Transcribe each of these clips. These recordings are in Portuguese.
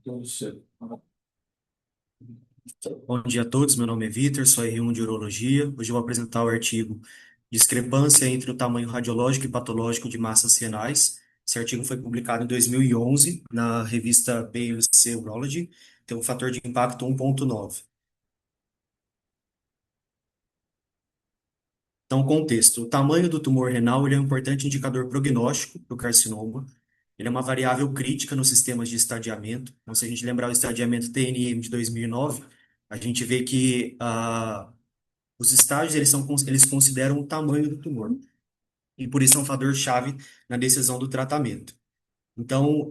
Bom dia a todos, meu nome é Vitor, sou R1 de Urologia. Hoje eu vou apresentar o artigo Discrepância entre o tamanho radiológico e patológico de massas renais. Esse artigo foi publicado em 2011 na revista BMC Urology, tem um fator de impacto 1,9. Então, contexto. O tamanho do tumor renal ele é um importante indicador prognóstico para o carcinoma. Ele é uma variável crítica nos sistemas de estadiamento. Então, se a gente lembrar o estadiamento TNM de 2009, a gente vê que os estágios eles consideram o tamanho do tumor e por isso é um fator-chave na decisão do tratamento. Então,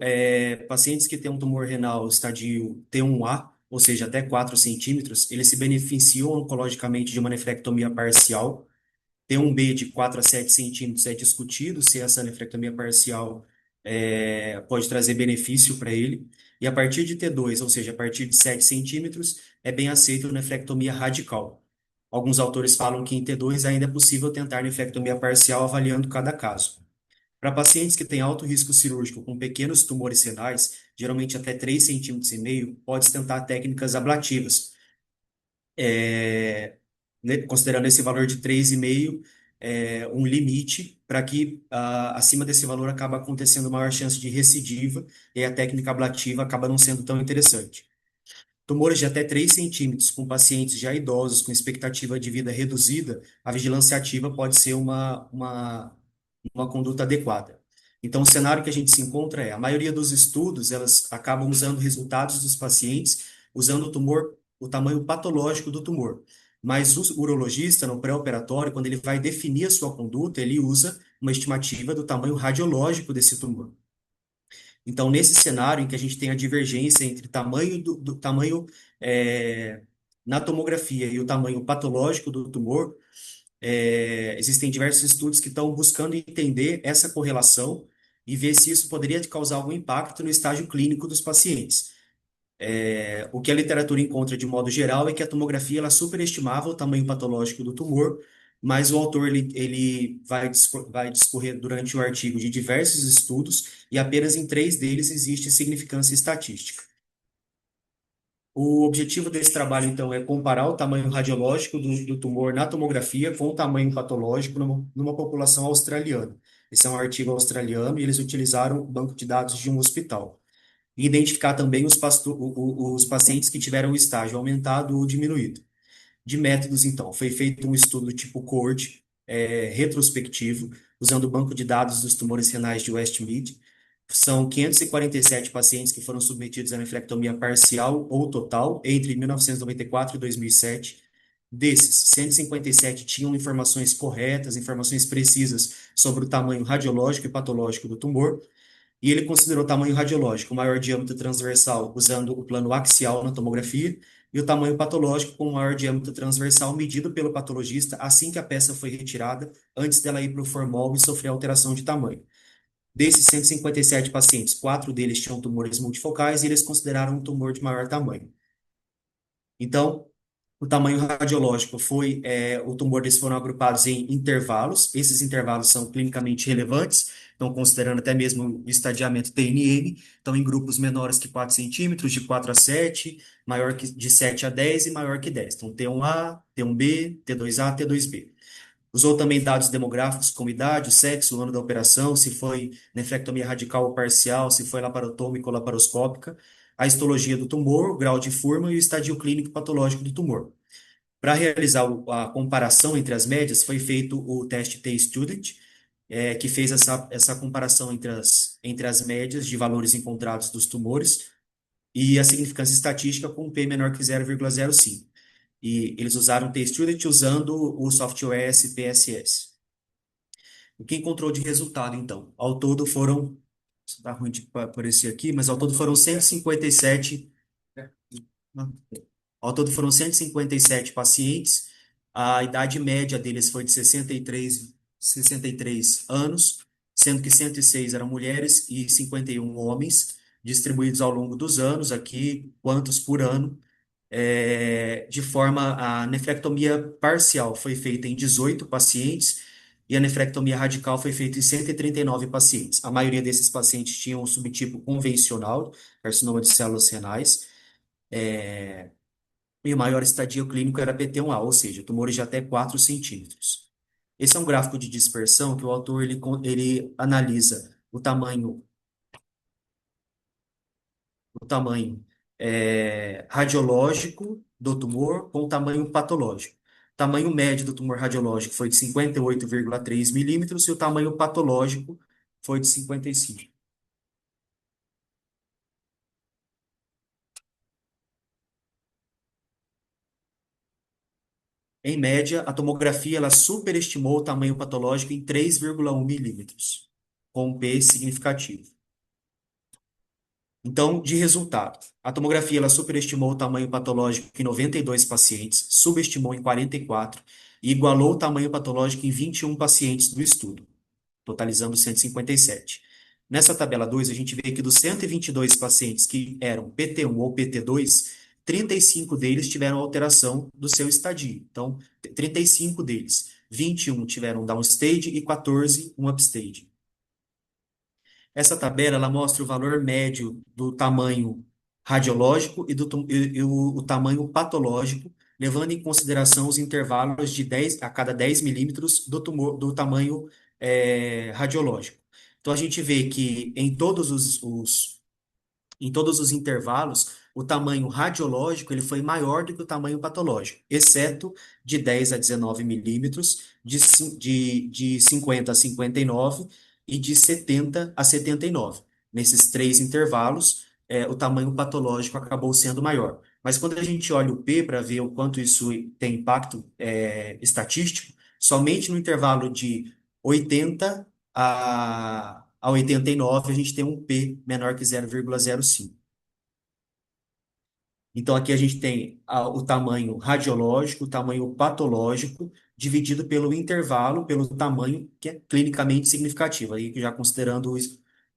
pacientes que têm um tumor renal estadio T1A, ou seja, até 4 centímetros, eles se beneficiam oncologicamente de uma nefrectomia parcial. T1B de 4 a 7 centímetros é discutido se essa nefrectomia parcial pode trazer benefício para ele. E a partir de T2, ou seja, a partir de 7 centímetros, é bem aceito a nefrectomia radical. Alguns autores falam que em T2 ainda é possível tentar nefrectomia parcial avaliando cada caso. Para pacientes que têm alto risco cirúrgico com pequenos tumores renais, geralmente até 3,5 cm, pode-se tentar técnicas ablativas, considerando esse valor de 3,5 um limite para que acima desse valor acaba acontecendo maior chance de recidiva e a técnica ablativa acaba não sendo tão interessante. Tumores de até 3 centímetros com pacientes já idosos com expectativa de vida reduzida, a vigilância ativa pode ser uma conduta adequada. Então, o cenário que a gente se encontra a maioria dos estudos, elas acabam usando resultados dos pacientes, usando o tumor, o tamanho patológico do tumor. Mas o urologista, no pré-operatório, quando ele vai definir a sua conduta, ele usa uma estimativa do tamanho radiológico desse tumor. Então, nesse cenário em que a gente tem a divergência entre do tamanho na tomografia e o tamanho patológico do tumor, existem diversos estudos que estão buscando entender essa correlação e ver se isso poderia causar algum impacto no estágio clínico dos pacientes. O que a literatura encontra de modo geral é que a tomografia ela superestimava o tamanho patológico do tumor, mas o autor ele vai discorrer durante o artigo de diversos estudos e apenas em 3 deles existe significância estatística. O objetivo desse trabalho, então, é comparar o tamanho radiológico do tumor na tomografia com o tamanho patológico numa população australiana. Esse é um artigo australiano e eles utilizaram o banco de dados de um hospital. E identificar também os pacientes que tiveram o estágio aumentado ou diminuído. De métodos, então, foi feito um estudo tipo cohort, retrospectivo, usando o banco de dados dos tumores renais de Westmead. São 547 pacientes que foram submetidos à nefrectomia parcial ou total entre 1994 e 2007. Desses, 157 tinham informações corretas, informações precisas sobre o tamanho radiológico e patológico do tumor, e ele considerou o tamanho radiológico, o maior diâmetro transversal, usando o plano axial na tomografia, e o tamanho patológico com o maior diâmetro transversal medido pelo patologista assim que a peça foi retirada, antes dela ir para o formol e sofrer alteração de tamanho. Desses 157 pacientes, 4 deles tinham tumores multifocais e eles consideraram um tumor de maior tamanho. Então, o tamanho radiológico o tumor eles foram agrupados em intervalos. Esses intervalos são clinicamente relevantes, então considerando até mesmo o estadiamento TNM, então em grupos menores que 4 centímetros, de 4 a 7, maior que de 7 a 10 e maior que 10. Então T1A, T1B, T2A, T2B. Usou também dados demográficos como idade, sexo, o ano da operação, se foi nefrectomia radical ou parcial, se foi laparotômica ou laparoscópica, a histologia do tumor, o grau de forma e o estadio clínico patológico do tumor. Para realizar a comparação entre as médias, foi feito o teste T-Student, que fez essa comparação entre as médias de valores encontrados dos tumores e a significância estatística com P menor que 0,05. E eles usaram o T-Student usando o software SPSS. O que encontrou de resultado, então? Ao todo foram, está ruim de aparecer aqui, mas ao todo foram 157. Ao todo foram 157 pacientes. A idade média deles foi de 63 anos, sendo que 106 eram mulheres e 51 homens, distribuídos ao longo dos anos, aqui, quantos por ano. De forma, a nefrectomia parcial foi feita em 18 pacientes e a nefrectomia radical foi feita em 139 pacientes. A maioria desses pacientes tinham o subtipo convencional, carcinoma de células renais, e o maior estadio clínico era PT1A, ou seja, tumores de até 4 centímetros. Esse é um gráfico de dispersão que o autor ele analisa o tamanho radiológico do tumor com o tamanho patológico. O tamanho médio do tumor radiológico foi de 58,3 milímetros e o tamanho patológico foi de 55. Em média, a tomografia ela superestimou o tamanho patológico em 3,1 milímetros, com um P significativo. Então, de resultado, a tomografia ela superestimou o tamanho patológico em 92 pacientes, subestimou em 44 e igualou o tamanho patológico em 21 pacientes do estudo, totalizando 157. Nessa tabela 2, a gente vê que dos 122 pacientes que eram PT1 ou PT2, 35 deles tiveram alteração do seu estadio. Então, 35 deles, 21 tiveram downstage e 14 um upstage. Essa tabela ela mostra o valor médio do tamanho radiológico e o tamanho patológico, levando em consideração os intervalos de 10 a cada 10 milímetros do tumor, do tamanho radiológico. Então a gente vê que em todos os intervalos, o tamanho radiológico ele foi maior do que o tamanho patológico, exceto de 10 a 19 milímetros, de 50 a 59 e de 70 a 79. Nesses três intervalos, o tamanho patológico acabou sendo maior. Mas quando a gente olha o P para ver o quanto isso tem impacto estatístico, somente no intervalo de 80 a 89 a gente tem um P menor que 0,05. Então, aqui a gente tem o tamanho radiológico, o tamanho patológico, dividido pelo intervalo, pelo tamanho que é clinicamente significativo, aí já considerando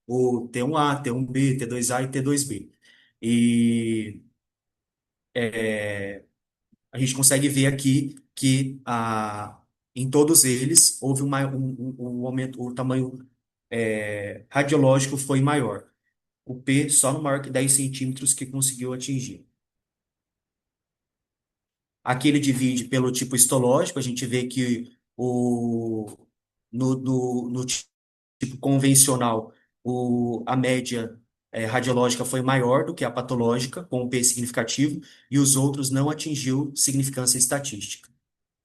o T1A, T1B, T2A e T2B. E a gente consegue ver aqui que em todos eles houve um aumento, o tamanho radiológico foi maior. O P só no maior que 10 centímetros que conseguiu atingir. Aqui ele divide pelo tipo histológico, a gente vê que no tipo convencional, a média radiológica foi maior do que a patológica, com um P significativo, e os outros não atingiu significância estatística,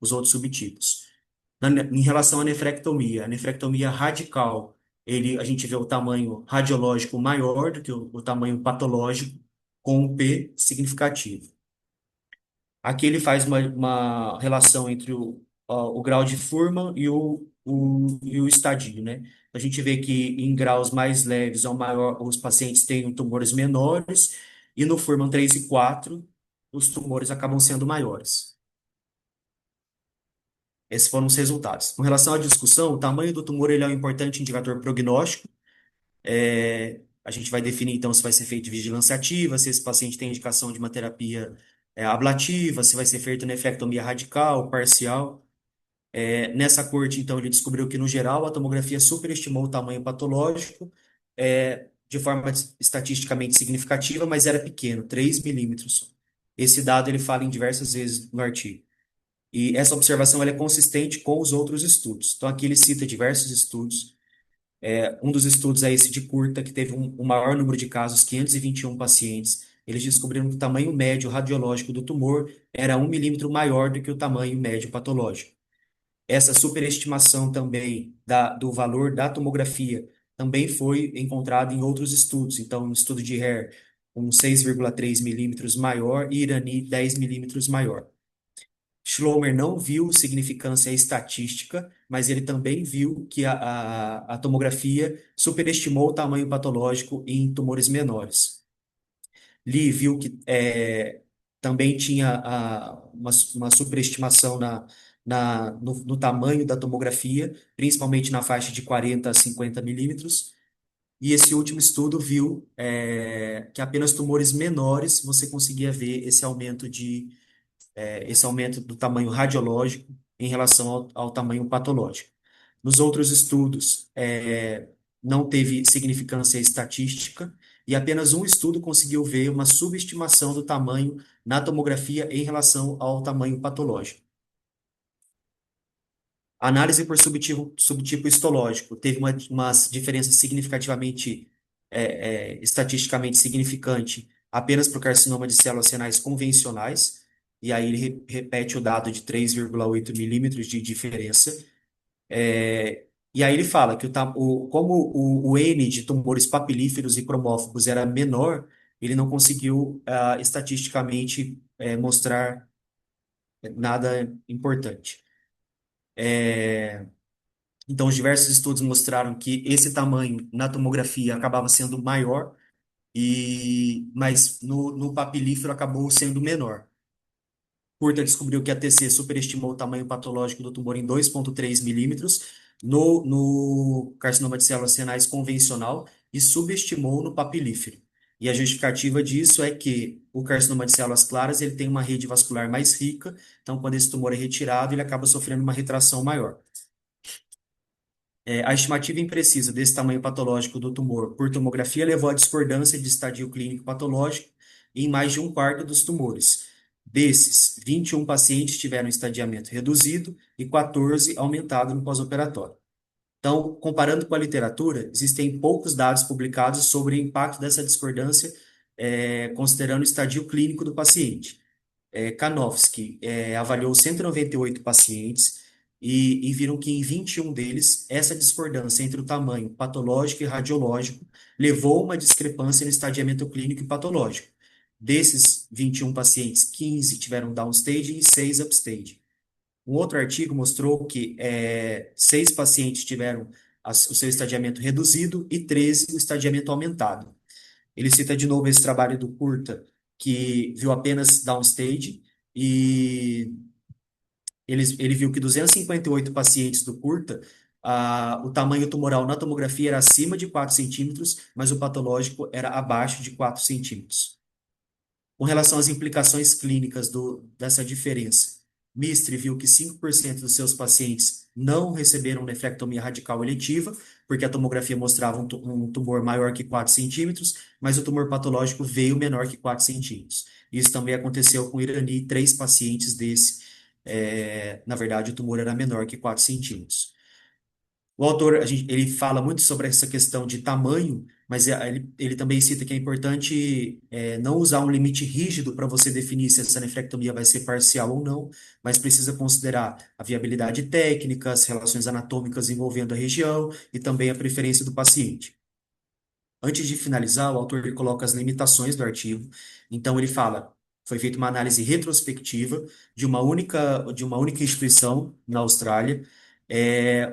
os outros subtipos. Em relação à nefrectomia, a nefrectomia radical, a gente vê o tamanho radiológico maior do que o tamanho patológico, com um P significativo. Aqui ele faz uma relação entre o grau de Fuhrmann e o estadio, né? A gente vê que em graus mais leves ao maior, os pacientes têm tumores menores, e no Fuhrmann 3 e 4, os tumores acabam sendo maiores. Esses foram os resultados. Com relação à discussão, o tamanho do tumor ele é um importante indicador prognóstico. A gente vai definir, então, se vai ser feita vigilância ativa, se esse paciente tem indicação de uma terapia ablativa, se vai ser feita nefrectomia radical, parcial. Nessa corte, então, ele descobriu que, no geral, a tomografia superestimou o tamanho patológico, de forma estatisticamente significativa, mas era pequeno, 3 milímetros. Esse dado ele fala em diversas vezes no artigo. E essa observação ela é consistente com os outros estudos. Então, aqui ele cita diversos estudos. Um dos estudos é esse de curta, que teve um maior número de casos, 521 pacientes. Eles descobriram que o tamanho médio radiológico do tumor era 1 milímetro maior do que o tamanho médio patológico. Essa superestimação também do valor da tomografia também foi encontrada em outros estudos. Então, no estudo de Hare, 6,3 milímetros maior e Irani 10 milímetros maior. Schlomer não viu significância estatística, mas ele também viu que a tomografia superestimou o tamanho patológico em tumores menores. Lee viu que também tinha uma superestimação no tamanho da tomografia, principalmente na faixa de 40 a 50 milímetros. E esse último estudo viu que apenas tumores menores você conseguia ver esse aumento do tamanho radiológico em relação ao tamanho patológico. Nos outros estudos, não teve significância estatística e apenas um estudo conseguiu ver uma subestimação do tamanho na tomografia em relação ao tamanho patológico. A análise por subtipo histológico teve uma diferença significativamente, estatisticamente significante apenas para o carcinoma de células renais convencionais, e aí ele repete o dado de 3,8 milímetros de diferença. E aí ele fala que como o N de tumores papilíferos e cromófobos era menor, ele não conseguiu estatisticamente mostrar nada importante. Então, os diversos estudos mostraram que esse tamanho na tomografia acabava sendo maior, mas no papilífero acabou sendo menor. Curta descobriu que a TC superestimou o tamanho patológico do tumor em 2,3 milímetros no carcinoma de células renais convencional e subestimou no papilífero. E a justificativa disso é que o carcinoma de células claras ele tem uma rede vascular mais rica, então quando esse tumor é retirado, ele acaba sofrendo uma retração maior. A estimativa imprecisa desse tamanho patológico do tumor por tomografia levou à discordância de estadio clínico patológico em mais de um quarto dos tumores. Desses, 21 pacientes tiveram estadiamento reduzido e 14 aumentado no pós-operatório. Então, comparando com a literatura, existem poucos dados publicados sobre o impacto dessa discordância, considerando o estadio clínico do paciente. Kanofsky avaliou 198 pacientes e viram que em 21 deles, essa discordância entre o tamanho patológico e radiológico levou a uma discrepância no estadiamento clínico e patológico. Desses 21 pacientes, 15 tiveram downstage e 6 upstage. Um outro artigo mostrou que 6 pacientes tiveram o seu estadiamento reduzido e 13 o estadiamento aumentado. Ele cita de novo esse trabalho do Curta, que viu apenas downstage, e ele viu que 258 pacientes do Curta, o tamanho tumoral na tomografia era acima de 4 centímetros, mas o patológico era abaixo de 4 centímetros. Com relação às implicações clínicas dessa diferença, Mistre viu que 5% dos seus pacientes não receberam nefrectomia radical eletiva, porque a tomografia mostrava um tumor maior que 4 centímetros, mas o tumor patológico veio menor que 4 centímetros. Isso também aconteceu com Irani, 3 pacientes desse. Na verdade, o tumor era menor que 4 centímetros. O autor, ele fala muito sobre essa questão de tamanho, mas ele também cita que é importante não usar um limite rígido para você definir se essa nefrectomia vai ser parcial ou não, mas precisa considerar a viabilidade técnica, as relações anatômicas envolvendo a região e também a preferência do paciente. Antes de finalizar, o autor ele coloca as limitações do artigo. Então ele fala, foi feita uma análise retrospectiva de uma única instituição na Austrália,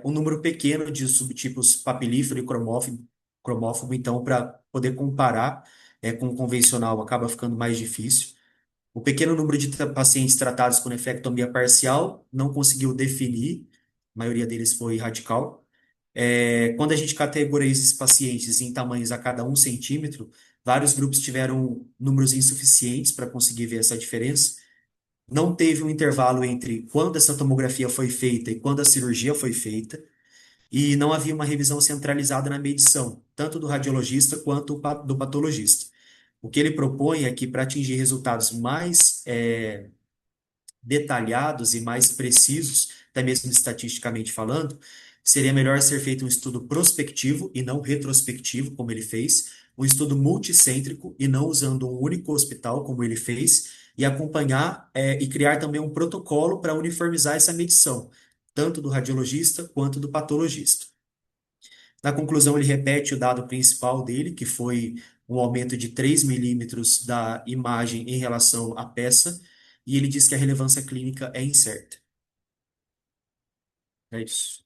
um número pequeno de subtipos papilífero e cromófobo, então para poder comparar com o convencional acaba ficando mais difícil. O pequeno número de pacientes tratados com nefrectomia parcial não conseguiu definir, a maioria deles foi radical. Quando a gente categoriza esses pacientes em tamanhos a cada 1 centímetro, vários grupos tiveram números insuficientes para conseguir ver essa diferença. Não teve um intervalo entre quando essa tomografia foi feita e quando a cirurgia foi feita, e não havia uma revisão centralizada na medição, tanto do radiologista quanto do patologista. O que ele propõe é que, para atingir resultados mais detalhados e mais precisos, até mesmo estatisticamente falando, seria melhor ser feito um estudo prospectivo e não retrospectivo, como ele fez, um estudo multicêntrico e não usando um único hospital, como ele fez, e acompanhar e criar também um protocolo para uniformizar essa medição, tanto do radiologista quanto do patologista. Na conclusão, ele repete o dado principal dele, que foi um aumento de 3 milímetros da imagem em relação à peça, e ele diz que a relevância clínica é incerta. É isso.